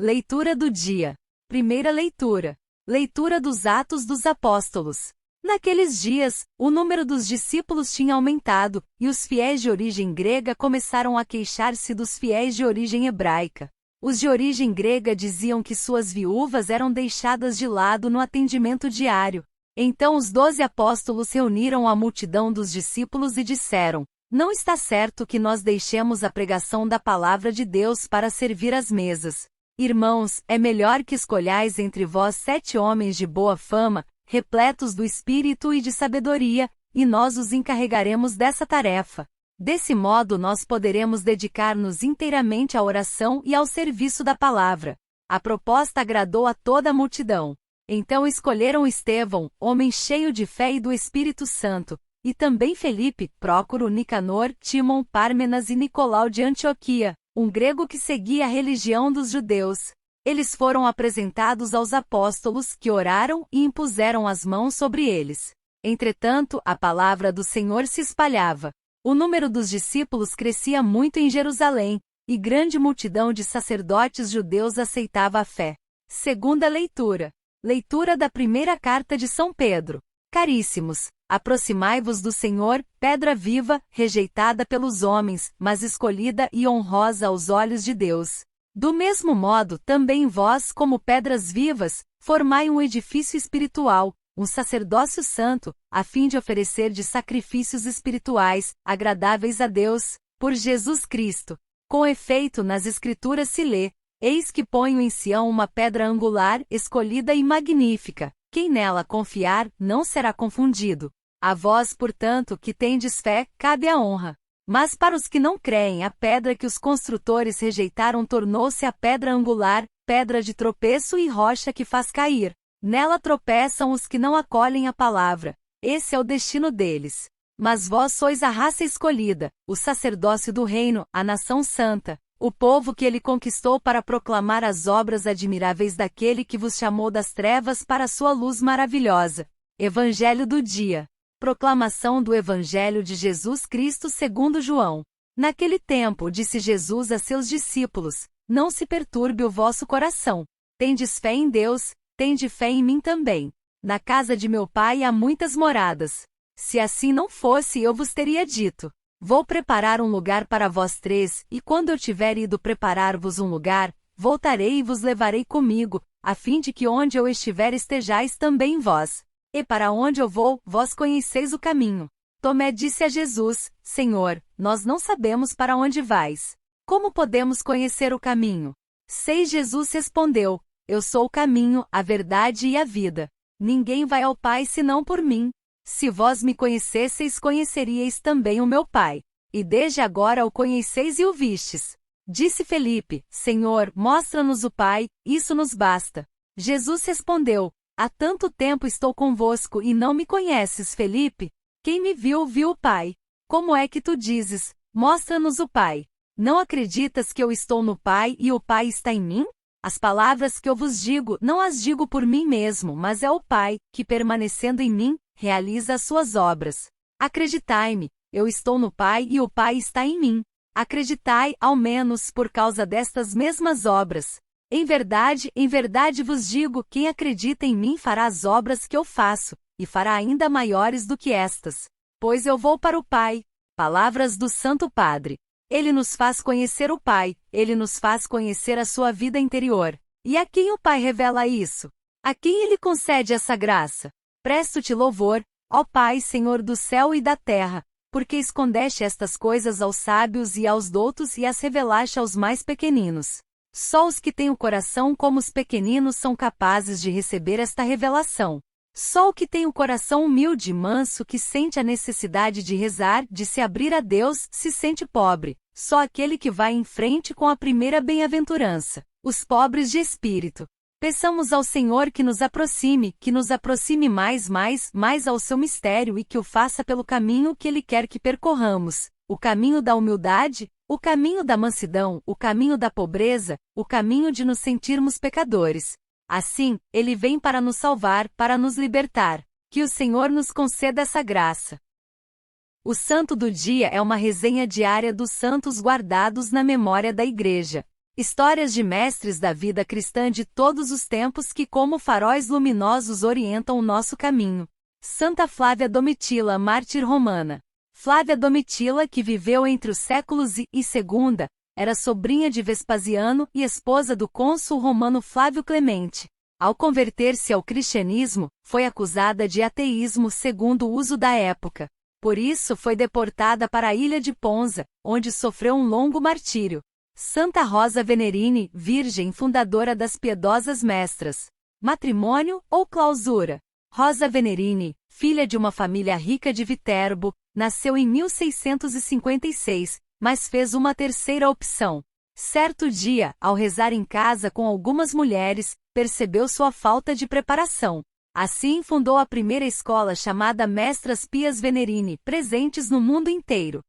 Leitura do dia. Primeira leitura. Leitura dos Atos dos Apóstolos. Naqueles dias, o número dos discípulos tinha aumentado, e os fiéis de origem grega começaram a queixar-se dos fiéis de origem hebraica. Os de origem grega diziam que suas viúvas eram deixadas de lado no atendimento diário. Então os 12 apóstolos reuniram a multidão dos discípulos e disseram: Não está certo que nós deixemos a pregação da palavra de Deus para servir às mesas. Irmãos, é melhor que escolhais entre vós 7 homens de boa fama, repletos do Espírito e de sabedoria, e nós os encarregaremos dessa tarefa. Desse modo nós poderemos dedicar-nos inteiramente à oração e ao serviço da palavra. A proposta agradou a toda a multidão. Então escolheram Estevão, homem cheio de fé e do Espírito Santo, e também Felipe, Prócoro, Nicanor, Timon, Pármenas e Nicolau de Antioquia, um grego que seguia a religião dos judeus. Eles foram apresentados aos apóstolos, que oraram e impuseram as mãos sobre eles. Entretanto, a palavra do Senhor se espalhava. O número dos discípulos crescia muito em Jerusalém, e grande multidão de sacerdotes judeus aceitava a fé. Segunda leitura. Leitura da primeira carta de São Pedro. Caríssimos, aproximai-vos do Senhor, pedra viva, rejeitada pelos homens, mas escolhida e honrosa aos olhos de Deus. Do mesmo modo, também vós, como pedras vivas, formai um edifício espiritual, um sacerdócio santo, a fim de oferecer de sacrifícios espirituais, agradáveis a Deus, por Jesus Cristo. Com efeito, nas Escrituras se lê: Eis que ponho em Sião uma pedra angular, escolhida e magnífica. Quem nela confiar, não será confundido. A vós, portanto, que tendes fé, cabe a honra. Mas para os que não creem, a pedra que os construtores rejeitaram tornou-se a pedra angular, pedra de tropeço e rocha que faz cair. Nela tropeçam os que não acolhem a palavra. Esse é o destino deles. Mas vós sois a raça escolhida, o sacerdócio do reino, a nação santa, o povo que ele conquistou para proclamar as obras admiráveis daquele que vos chamou das trevas para a sua luz maravilhosa. Evangelho do dia. Proclamação do Evangelho de Jesus Cristo segundo João. Naquele tempo disse Jesus a seus discípulos: Não se perturbe o vosso coração. Tendes fé em Deus, tende fé em mim também. Na casa de meu Pai há muitas moradas. Se assim não fosse, eu vos teria dito: Vou preparar um lugar para vós três, e quando eu tiver ido preparar-vos um lugar, voltarei e vos levarei comigo, a fim de que onde eu estiver estejais também vós. E para onde eu vou, vós conheceis o caminho. Tomé disse a Jesus: Senhor, nós não sabemos para onde vais. Como podemos conhecer o caminho? Jesus respondeu: Eu sou o caminho, a verdade e a vida. Ninguém vai ao Pai senão por mim. Se vós me conhecesseis, conheceríeis também o meu Pai. E desde agora o conheceis e o vistes. Disse Felipe: Senhor, mostra-nos o Pai, isso nos basta. Jesus respondeu: Há tanto tempo estou convosco e não me conheces, Felipe? Quem me viu, viu o Pai. Como é que tu dizes: Mostra-nos o Pai? Não acreditas que eu estou no Pai e o Pai está em mim? As palavras que eu vos digo, não as digo por mim mesmo, mas é o Pai, que permanecendo em mim, realiza as suas obras. Acreditai-me, eu estou no Pai e o Pai está em mim. Acreditai, ao menos, por causa destas mesmas obras. Em verdade vos digo, quem acredita em mim fará as obras que eu faço, e fará ainda maiores do que estas. Pois eu vou para o Pai. Palavras do Santo Padre. Ele nos faz conhecer o Pai, ele nos faz conhecer a sua vida interior. E a quem o Pai revela isso? A quem ele concede essa graça? Presto-te louvor, ó Pai, Senhor do céu e da terra, porque escondeste estas coisas aos sábios e aos doutos e as revelaste aos mais pequeninos. Só os que têm o coração como os pequeninos são capazes de receber esta revelação. Só o que tem o coração humilde e manso, que sente a necessidade de rezar, de se abrir a Deus, se sente pobre. Só aquele que vai em frente com a primeira bem-aventurança, os pobres de espírito. Peçamos ao Senhor que nos aproxime mais ao seu mistério e que o faça pelo caminho que Ele quer que percorramos, o caminho da humildade, o caminho da mansidão, o caminho da pobreza, o caminho de nos sentirmos pecadores. Assim, Ele vem para nos salvar, para nos libertar. Que o Senhor nos conceda essa graça. O Santo do Dia é uma resenha diária dos santos guardados na memória da Igreja. Histórias de mestres da vida cristã de todos os tempos que, como faróis luminosos, orientam o nosso caminho. Santa Flávia Domitila, mártir romana. Flávia Domitila, que viveu entre os séculos I e II, era sobrinha de Vespasiano e esposa do cônsul romano Flávio Clemente. Ao converter-se ao cristianismo, foi acusada de ateísmo segundo o uso da época. Por isso foi deportada para a ilha de Ponza, onde sofreu um longo martírio. Santa Rosa Venerini, virgem fundadora das Piedosas Mestras. Matrimônio ou clausura? Rosa Venerini, filha de uma família rica de Viterbo, nasceu em 1656, mas fez uma terceira opção. Certo dia, ao rezar em casa com algumas mulheres, percebeu sua falta de preparação. Assim fundou a primeira escola chamada Mestras Pias Venerini, presentes no mundo inteiro.